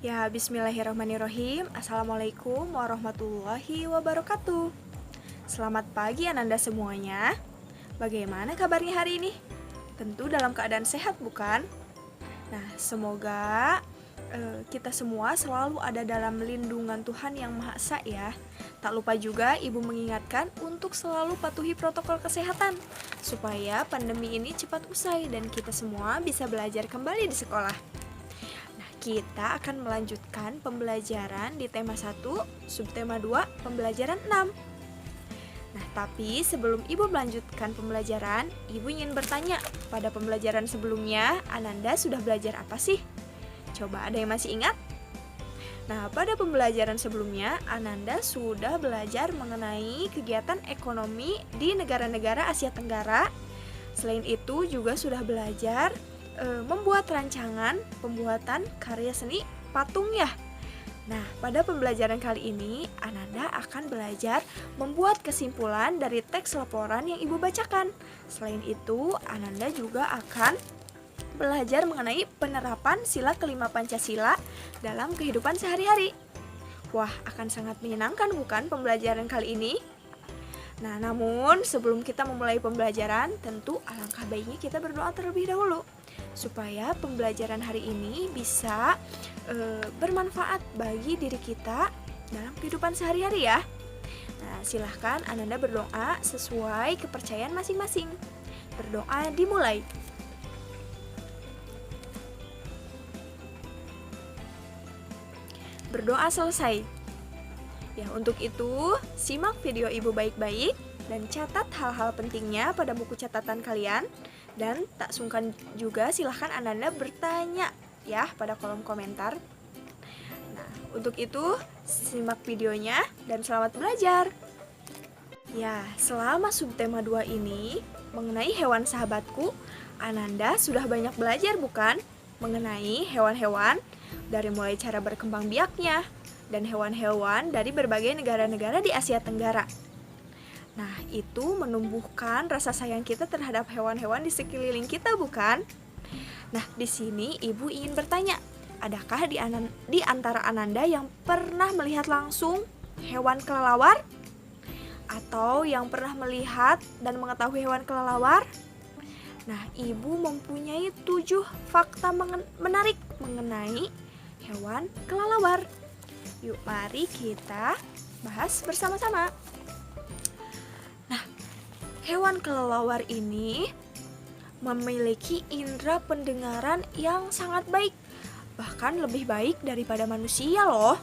Ya, bismillahirrahmanirrahim. Assalamualaikum warahmatullahi wabarakatuh. Selamat pagi Ananda semuanya. Bagaimana kabarnya hari ini? Tentu dalam keadaan sehat, bukan? Nah, semoga kita semua selalu ada dalam lindungan Tuhan Yang Maha Esa ya. Tak lupa juga Ibu mengingatkan untuk selalu patuhi protokol kesehatan supaya pandemi ini cepat usai dan kita semua bisa belajar kembali di sekolah. Kita akan melanjutkan pembelajaran di tema 1, subtema 2, pembelajaran 6. Nah, tapi sebelum Ibu melanjutkan pembelajaran, Ibu ingin bertanya, pada pembelajaran sebelumnya, Ananda sudah belajar apa sih? Coba ada yang masih ingat? Nah, pada pembelajaran sebelumnya, Ananda sudah belajar mengenai kegiatan ekonomi di negara-negara Asia Tenggara. Selain itu, juga sudah belajar membuat rancangan pembuatan karya seni patung ya. Nah, pada pembelajaran kali ini Ananda akan belajar membuat kesimpulan dari teks laporan yang Ibu bacakan. Selain itu, Ananda juga akan belajar mengenai penerapan sila kelima Pancasila dalam kehidupan sehari-hari. Wah, akan sangat menyenangkan bukan pembelajaran kali ini? Nah, namun sebelum kita memulai pembelajaran, tentu alangkah baiknya kita berdoa terlebih dahulu supaya pembelajaran hari ini bisa bermanfaat bagi diri kita dalam kehidupan sehari-hari ya. Nah, silahkan Ananda berdoa sesuai kepercayaan masing-masing. Berdoa dimulai. Berdoa selesai. Ya, untuk itu, simak video Ibu baik-baik dan catat hal-hal pentingnya pada buku catatan kalian. Dan tak sungkan juga silahkan Ananda bertanya ya pada kolom komentar. Nah, untuk itu simak videonya dan selamat belajar. Ya, selama subtema 2 ini mengenai hewan sahabatku, Ananda sudah banyak belajar bukan? Mengenai hewan-hewan dari mulai cara berkembang biaknya dan hewan-hewan dari berbagai negara-negara di Asia Tenggara. Nah, itu menumbuhkan rasa sayang kita terhadap hewan-hewan di sekeliling kita, bukan? Nah, di sini Ibu ingin bertanya, adakah di antara Ananda yang pernah melihat langsung hewan kelelawar? Atau yang pernah melihat dan mengetahui hewan kelelawar? Nah, Ibu mempunyai 7 fakta menarik mengenai hewan kelelawar. Yuk, mari kita bahas bersama-sama. Hewan kelelawar ini memiliki indera pendengaran yang sangat baik, bahkan lebih baik daripada manusia loh.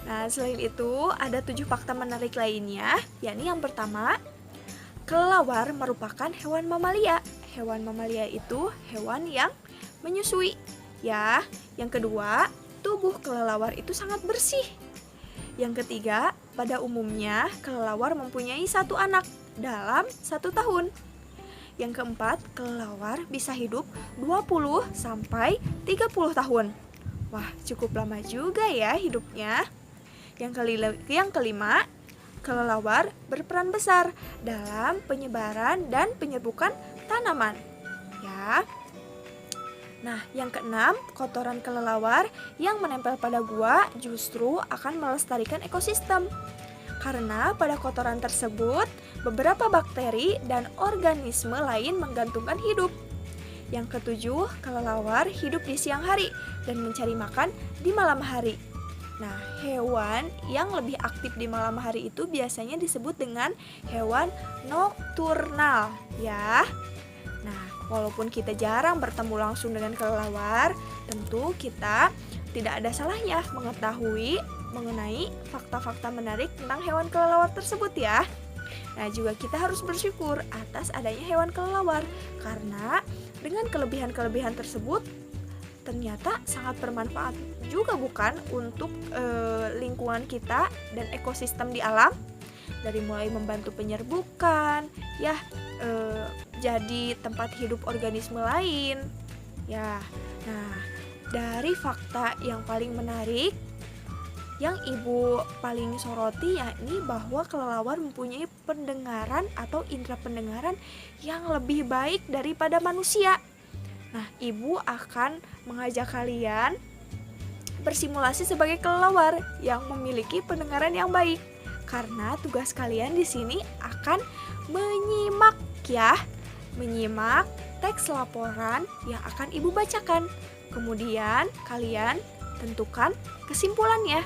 Nah, selain itu ada 7 fakta menarik lainnya, yakni yang pertama, kelelawar merupakan hewan mamalia. Hewan mamalia itu hewan yang menyusui. Ya, yang kedua, tubuh kelelawar itu sangat bersih. Yang ketiga, pada umumnya kelelawar mempunyai 1 anak dalam 1 tahun. Yang keempat, kelelawar bisa hidup 20 sampai 30 tahun. Wah, cukup lama juga ya hidupnya. Yang kelima, kelelawar berperan besar dalam penyebaran dan penyerbukan tanaman. Ya. Nah, yang keenam, kotoran kelelawar yang menempel pada gua justru akan melestarikan ekosistem. Karena pada kotoran tersebut, beberapa bakteri dan organisme lain menggantungkan hidup. Yang ketujuh, kelelawar hidup di siang hari dan mencari makan di malam hari. Nah, hewan yang lebih aktif di malam hari itu biasanya disebut dengan hewan nokturnal, ya. Nah, walaupun kita jarang bertemu langsung dengan kelelawar, tentu kita tidak ada salahnya mengetahui mengenai fakta-fakta menarik tentang hewan kelelawar tersebut ya. Nah, juga kita harus bersyukur atas adanya hewan kelelawar karena dengan kelebihan-kelebihan tersebut ternyata sangat bermanfaat juga bukan untuk lingkungan kita dan ekosistem di alam, dari mulai membantu penyerbukan ya, jadi tempat hidup organisme lain ya. Nah, dari fakta yang paling menarik yang Ibu paling soroti yakni bahwa kelelawar mempunyai pendengaran atau indera pendengaran yang lebih baik daripada manusia. Nah, Ibu akan mengajak kalian bersimulasi sebagai kelelawar yang memiliki pendengaran yang baik. Karena tugas kalian di sini akan menyimak ya, menyimak teks laporan yang akan Ibu bacakan. Kemudian kalian tentukan kesimpulannya.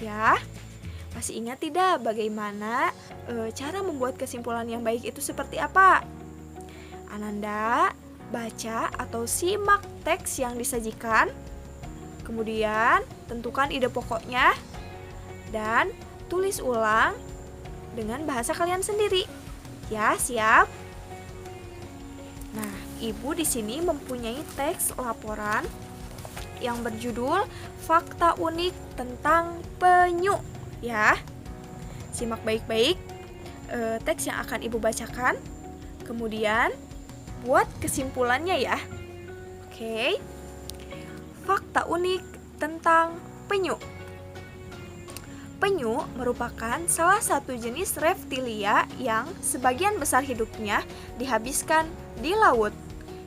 Ya, masih ingat tidak bagaimana cara membuat kesimpulan yang baik itu seperti apa? Ananda baca atau simak teks yang disajikan. Kemudian tentukan ide pokoknya dan tulis ulang dengan bahasa kalian sendiri. Ya, siap? Nah, Ibu di sini mempunyai teks laporan yang berjudul Fakta Unik Tentang Penyu. Ya, simak baik-baik teks yang akan Ibu bacakan. Kemudian buat kesimpulannya ya. Oke. Fakta unik tentang penyu. Penyu merupakan salah satu jenis reptilia yang sebagian besar hidupnya dihabiskan di laut.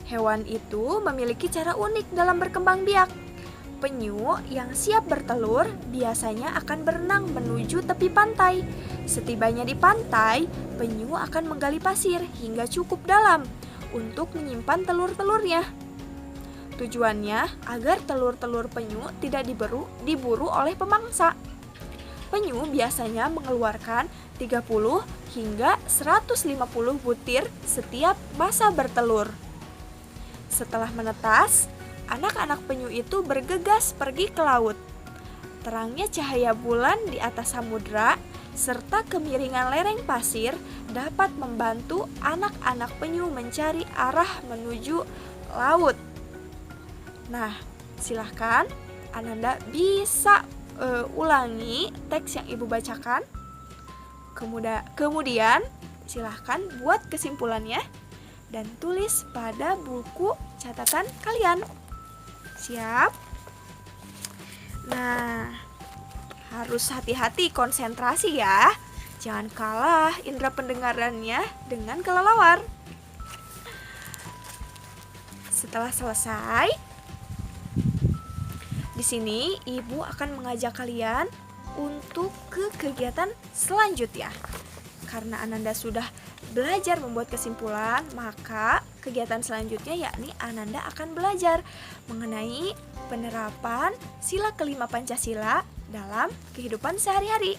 Hewan itu memiliki cara unik dalam berkembang biak. Penyu yang siap bertelur biasanya akan berenang menuju tepi pantai. Setibanya di pantai, penyu akan menggali pasir hingga cukup dalam untuk menyimpan telur-telurnya. Tujuannya agar telur-telur penyu tidak diburu oleh pemangsa. Penyu biasanya mengeluarkan 30 hingga 150 butir setiap masa bertelur. Setelah menetas, anak-anak penyu itu bergegas pergi ke laut. Terangnya cahaya bulan di atas samudra serta kemiringan lereng pasir dapat membantu anak-anak penyu mencari arah menuju laut. Nah, silahkan Ananda bisa ulangi teks yang Ibu bacakan. Kemudian silahkan buat kesimpulannya dan tulis pada buku catatan kalian. Siap? Nah, harus hati-hati konsentrasi ya. Jangan kalah indera pendengarannya dengan kelelawar. Setelah selesai, di sini Ibu akan mengajak kalian untuk ke kegiatan selanjutnya. Karena Ananda sudah belajar membuat kesimpulan, maka kegiatan selanjutnya yakni Ananda akan belajar mengenai penerapan sila kelima Pancasila dalam kehidupan sehari-hari.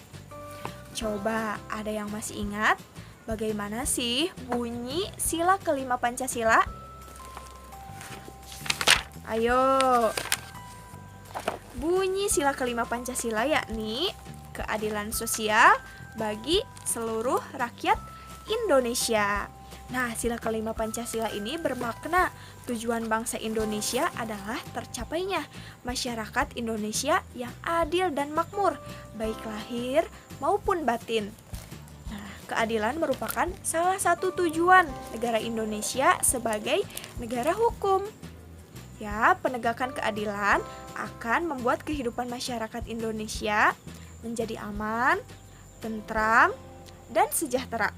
Coba ada yang masih ingat bagaimana sih bunyi sila kelima Pancasila? Ayo. Bunyi sila kelima Pancasila yakni keadilan sosial bagi seluruh rakyat Indonesia. Nah, sila kelima Pancasila ini bermakna tujuan bangsa Indonesia adalah tercapainya masyarakat Indonesia yang adil dan makmur, baik lahir maupun batin. Nah, keadilan merupakan salah satu tujuan negara Indonesia sebagai negara hukum. Ya, penegakan keadilan akan membuat kehidupan masyarakat Indonesia menjadi aman, tentram, dan sejahtera.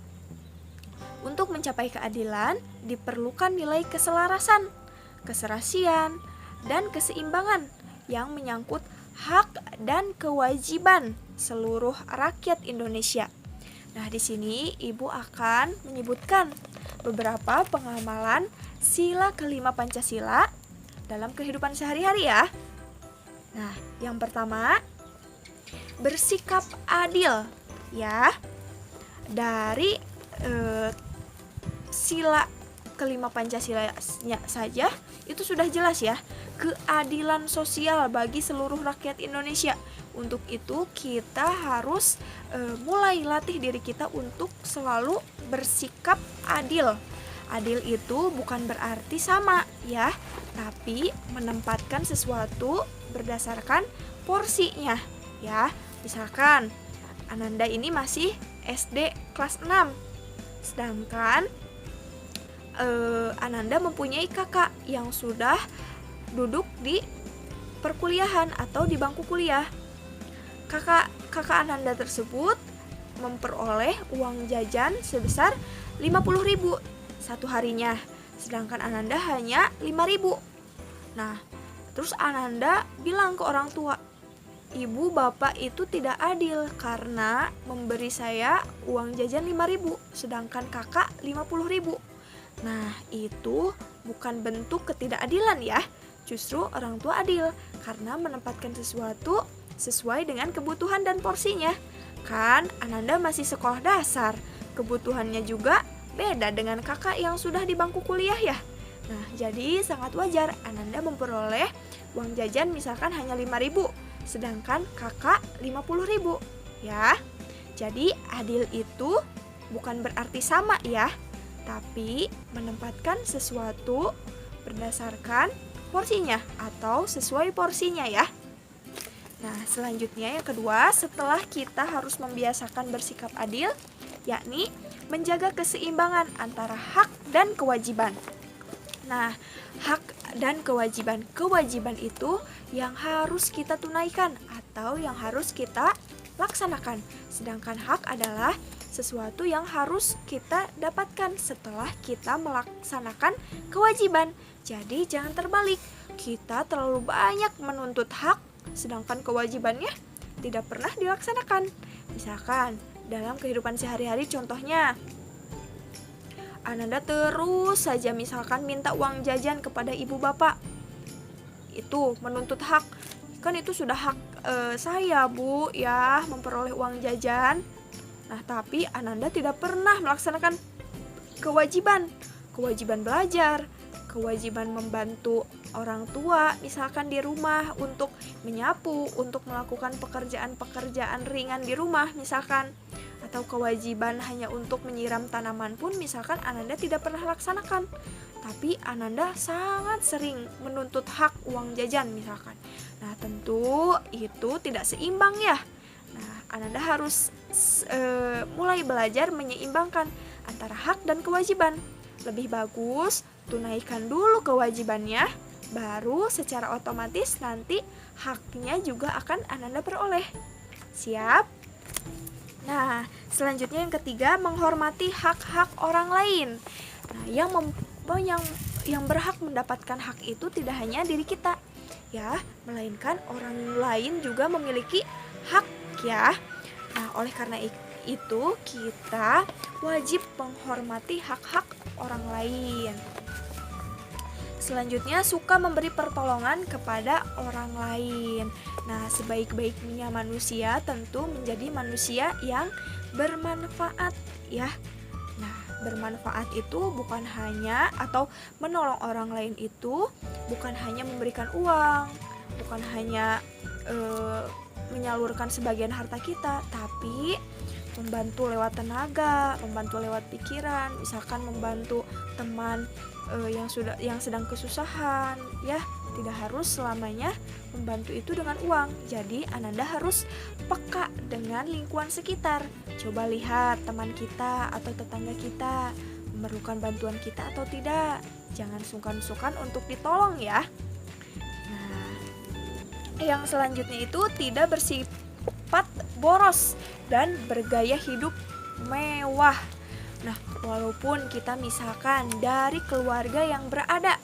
Untuk mencapai keadilan diperlukan nilai keselarasan, keserasian, dan keseimbangan yang menyangkut hak dan kewajiban seluruh rakyat Indonesia. Nah, di sini Ibu akan menyebutkan beberapa pengamalan sila kelima Pancasila dalam kehidupan sehari-hari ya. Nah, yang pertama, bersikap adil ya. Dari sila kelima Pancasila-nya saja itu sudah jelas ya, keadilan sosial bagi seluruh rakyat Indonesia. Untuk itu kita harus mulai latih diri kita untuk selalu bersikap adil. Adil itu bukan berarti sama ya, tapi menempatkan sesuatu berdasarkan porsinya ya. Misalkan Ananda ini masih SD kelas 6, sedangkan Ananda mempunyai kakak yang sudah duduk di perkuliahan atau di bangku kuliah. Kakak Ananda tersebut memperoleh uang jajan sebesar 50.000 satu harinya, sedangkan Ananda hanya 5.000. Nah, terus Ananda bilang ke orang tua, ibu bapak itu tidak adil karena memberi saya uang jajan 5.000 sedangkan kakak 50.000. Nah, itu bukan bentuk ketidakadilan ya. Justru orang tua adil karena menempatkan sesuatu sesuai dengan kebutuhan dan porsinya. Kan Ananda masih sekolah dasar, kebutuhannya juga beda dengan kakak yang sudah di bangku kuliah ya. Nah, jadi sangat wajar Ananda memperoleh uang jajan misalkan hanya 5.000, sedangkan kakak 50.000 ya. Jadi adil itu bukan berarti sama ya, tapi menempatkan sesuatu berdasarkan porsinya atau sesuai porsinya ya. Nah, selanjutnya yang kedua, setelah kita harus membiasakan bersikap adil, yakni menjaga keseimbangan antara hak dan kewajiban. Nah, hak dan kewajiban. Kewajiban itu yang harus kita tunaikan atau yang harus kita laksanakan. Sedangkan hak adalah sesuatu yang harus kita dapatkan setelah kita melaksanakan kewajiban. Jadi jangan terbalik. Kita terlalu banyak menuntut hak sedangkan kewajibannya tidak pernah dilaksanakan. Misalkan dalam kehidupan sehari-hari contohnya, Ananda terus saja misalkan minta uang jajan kepada ibu bapak. Itu menuntut hak. Kan itu sudah hak saya bu ya memperoleh uang jajan. Nah tapi Ananda tidak pernah melaksanakan kewajiban. Kewajiban belajar, kewajiban membantu orang tua misalkan di rumah untuk menyapu, untuk melakukan pekerjaan-pekerjaan ringan di rumah misalkan, atau kewajiban hanya untuk menyiram tanaman pun misalkan Ananda tidak pernah laksanakan, tapi Ananda sangat sering menuntut hak uang jajan misalkan. Nah tentu itu tidak seimbang ya. Nah Ananda harus mulai belajar menyeimbangkan antara hak dan kewajiban. Lebih bagus tunaikan dulu kewajibannya, baru secara otomatis nanti haknya juga akan Ananda peroleh. Siap? Nah, selanjutnya yang ketiga, menghormati hak-hak orang lain. Nah, yang berhak mendapatkan hak itu tidak hanya diri kita, ya, melainkan orang lain juga memiliki hak, ya. Nah, oleh karena itu kita wajib menghormati hak-hak orang lain. Selanjutnya, suka memberi pertolongan kepada orang lain. Nah, sebaik-baiknya manusia tentu menjadi manusia yang bermanfaat ya. Nah, bermanfaat itu bukan hanya atau menolong orang lain itu bukan hanya memberikan uang, bukan hanya menyalurkan sebagian harta kita, tapi membantu lewat tenaga, membantu lewat pikiran, misalkan membantu teman yang sedang kesusahan ya. Tidak harus selamanya membantu itu dengan uang. Jadi Ananda harus peka dengan lingkungan sekitar. Coba lihat teman kita atau tetangga kita memerlukan bantuan kita atau tidak. Jangan sungkan-sungkan untuk ditolong ya. Nah, yang selanjutnya itu tidak bersifat boros dan bergaya hidup mewah. Nah, walaupun kita misalkan dari keluarga yang berada,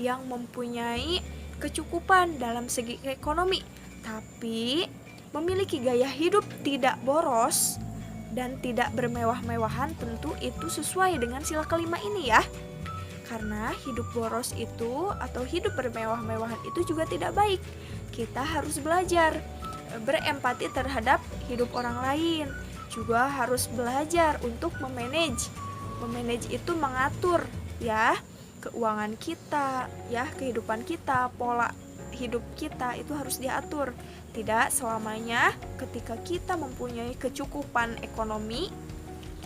yang mempunyai kecukupan dalam segi ekonomi, tapi memiliki gaya hidup tidak boros dan tidak bermewah-mewahan, tentu itu sesuai dengan sila kelima ini ya. Karena hidup boros itu atau hidup bermewah-mewahan itu juga tidak baik. Kita harus belajar berempati terhadap hidup orang lain. Juga harus belajar untuk memanage. Memanage itu mengatur ya keuangan kita, ya kehidupan kita, pola hidup kita itu harus diatur. Tidak selamanya ketika kita mempunyai kecukupan ekonomi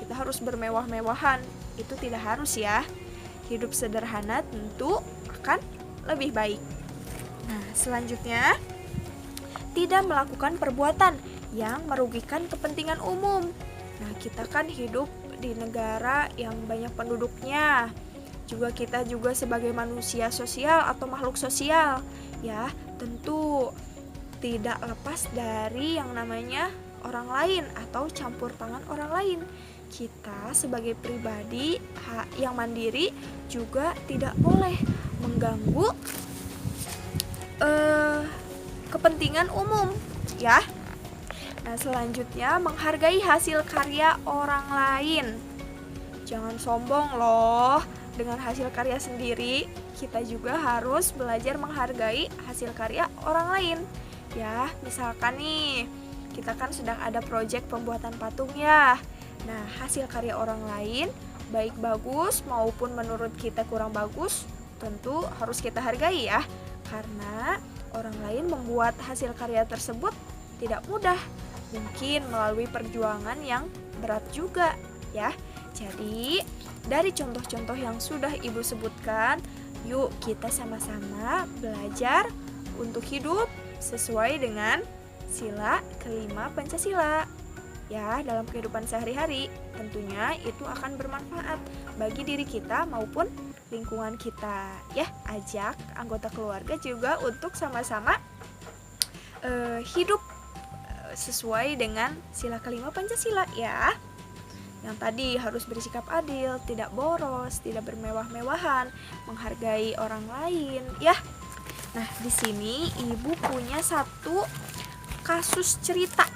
kita harus bermewah-mewahan. Itu tidak harus ya. Hidup sederhana tentu akan lebih baik. Nah, selanjutnya tidak melakukan perbuatan yang merugikan kepentingan umum. Nah, kita kan hidup di negara yang banyak penduduknya. Kita juga sebagai manusia sosial atau makhluk sosial, ya, tentu tidak lepas dari yang namanya orang lain atau campur tangan orang lain. Kita sebagai pribadi yang mandiri juga tidak boleh mengganggu eh, kepentingan umum, ya. Nah, selanjutnya menghargai hasil karya orang lain. Jangan sombong loh dengan hasil karya sendiri. Kita juga harus belajar menghargai hasil karya orang lain. Ya, misalkan nih, kita kan sedang ada proyek pembuatan patung ya. Nah, hasil karya orang lain, baik bagus maupun menurut kita kurang bagus, tentu harus kita hargai ya. Karena orang lain membuat hasil karya tersebut tidak mudah. Mungkin melalui perjuangan yang berat juga ya. Jadi, dari contoh-contoh yang sudah Ibu sebutkan, yuk kita sama-sama belajar untuk hidup sesuai dengan sila kelima Pancasila. Ya, dalam kehidupan sehari-hari, tentunya itu akan bermanfaat bagi diri kita maupun lingkungan kita. Ya, ajak anggota keluarga juga untuk sama-sama hidup sesuai dengan sila kelima Pancasila ya. Yang tadi harus bersikap adil, tidak boros, tidak bermewah-mewahan, menghargai orang lain ya. Nah, di sini Ibu punya satu kasus cerita.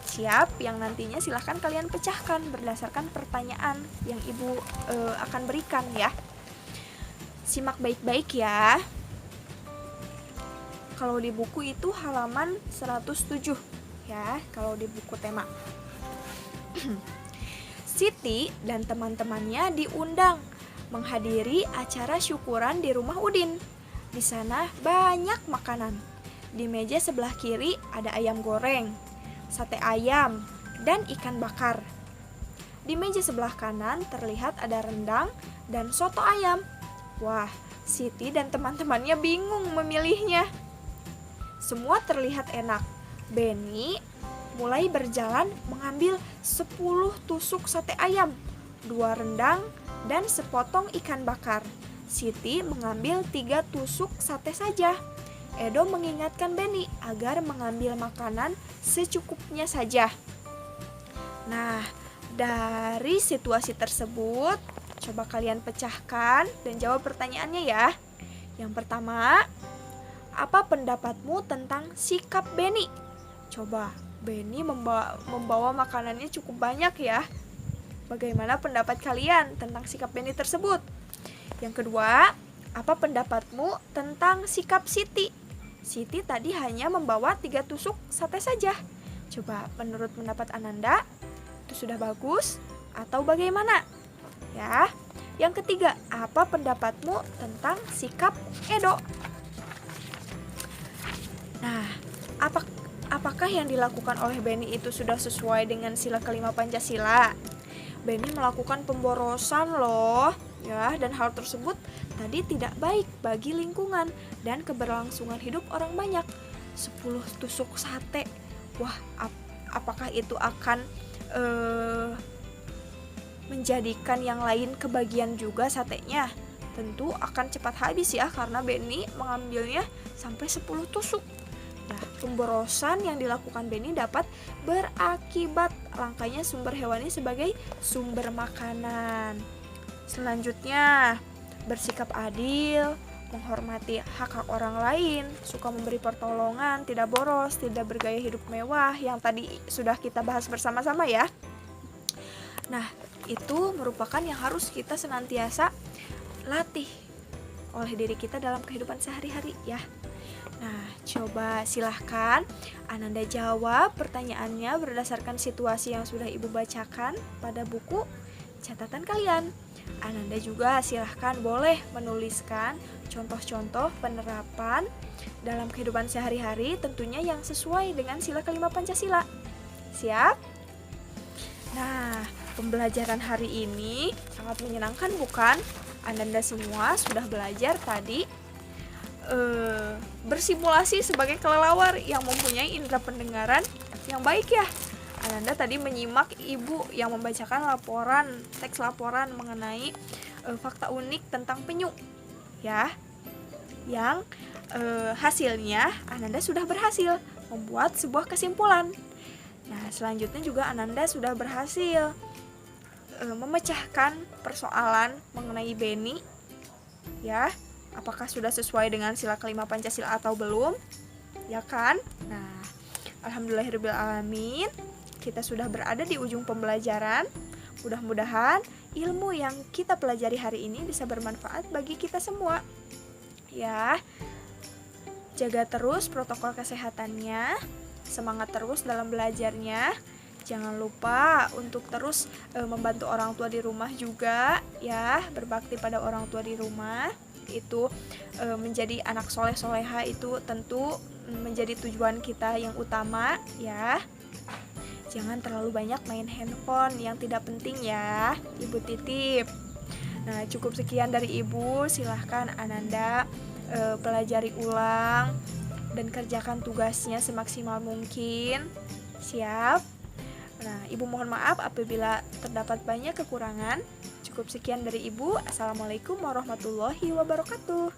Siap, yang nantinya silahkan kalian pecahkan berdasarkan pertanyaan yang Ibu akan berikan ya. Simak baik-baik ya. Kalau di buku itu halaman 107 ya, kalau di buku tema. Siti dan teman-temannya diundang menghadiri acara syukuran di rumah Udin. Di sana banyak makanan. Di meja sebelah kiri ada ayam goreng, sate ayam, dan ikan bakar. Di meja sebelah kanan terlihat ada rendang dan soto ayam. Wah, Siti dan teman-temannya bingung memilihnya. Semua terlihat enak. Benny mulai berjalan mengambil 10 tusuk sate ayam, 2 rendang, dan sepotong ikan bakar. Siti mengambil 3 tusuk sate saja. Edo mengingatkan Benny agar mengambil makanan secukupnya saja. Nah, dari situasi tersebut, coba kalian pecahkan dan jawab pertanyaannya ya. Yang pertama, apa pendapatmu tentang sikap Benny? Coba, Benny membawa makanannya cukup banyak ya. Bagaimana pendapat kalian tentang sikap Benny tersebut? Yang kedua, apa pendapatmu tentang sikap Siti? Siti tadi hanya membawa 3 tusuk sate saja. Coba, menurut pendapat Ananda, itu sudah bagus atau bagaimana? Ya. Yang ketiga, apa pendapatmu tentang sikap Edo? Nah, apakah yang dilakukan oleh Benny itu sudah sesuai dengan sila kelima Pancasila? Benny melakukan pemborosan loh, ya, dan hal tersebut tadi tidak baik bagi lingkungan dan keberlangsungan hidup orang banyak. 10 tusuk sate, wah, apakah itu akan menjadikan yang lain kebagian juga satenya? Tentu akan cepat habis ya, karena Benny mengambilnya sampai 10 tusuk. Nah, pemborosan yang dilakukan Benny dapat berakibat langkanya sumber hewani sebagai sumber makanan. Selanjutnya, bersikap adil, menghormati hak-hak orang lain, suka memberi pertolongan, tidak boros, tidak bergaya hidup mewah, yang tadi sudah kita bahas bersama-sama ya. Nah, itu merupakan yang harus kita senantiasa latih oleh diri kita dalam kehidupan sehari-hari ya. Nah, coba silahkan Ananda jawab pertanyaannya berdasarkan situasi yang sudah Ibu bacakan pada buku catatan kalian. Ananda juga silahkan boleh menuliskan contoh-contoh penerapan dalam kehidupan sehari-hari, tentunya yang sesuai dengan sila kelima Pancasila. Siap? Nah, pembelajaran hari ini sangat menyenangkan bukan? Ananda semua sudah belajar tadi bersimulasi sebagai kelelawar yang mempunyai indera pendengaran yang baik ya. Ananda tadi menyimak Ibu yang membacakan teks laporan mengenai fakta unik tentang penyu ya, yang hasilnya Ananda sudah berhasil membuat sebuah kesimpulan. Nah, selanjutnya juga Ananda sudah berhasil memecahkan persoalan mengenai Benny ya, Apakah sudah sesuai dengan sila kelima Pancasila atau belum? Ya kan? Nah, alhamdulillahirrahmanirrahim, kita sudah berada di ujung pembelajaran. Mudah-mudahan ilmu yang kita pelajari hari ini bisa bermanfaat bagi kita semua. Ya, jaga terus protokol kesehatannya, semangat terus dalam belajarnya. Jangan lupa untuk terus membantu orang tua di rumah juga ya, berbakti pada orang tua di rumah. Itu menjadi anak soleh-soleha itu tentu menjadi tujuan kita yang utama ya. Jangan terlalu banyak main handphone yang tidak penting ya, Ibu titip. Nah, cukup sekian dari Ibu. Silahkan Ananda pelajari ulang dan kerjakan tugasnya semaksimal mungkin. Siap? Nah, Ibu mohon maaf apabila terdapat banyak kekurangan. Cukup sekian dari Ibu. Assalamualaikum warahmatullahi wabarakatuh.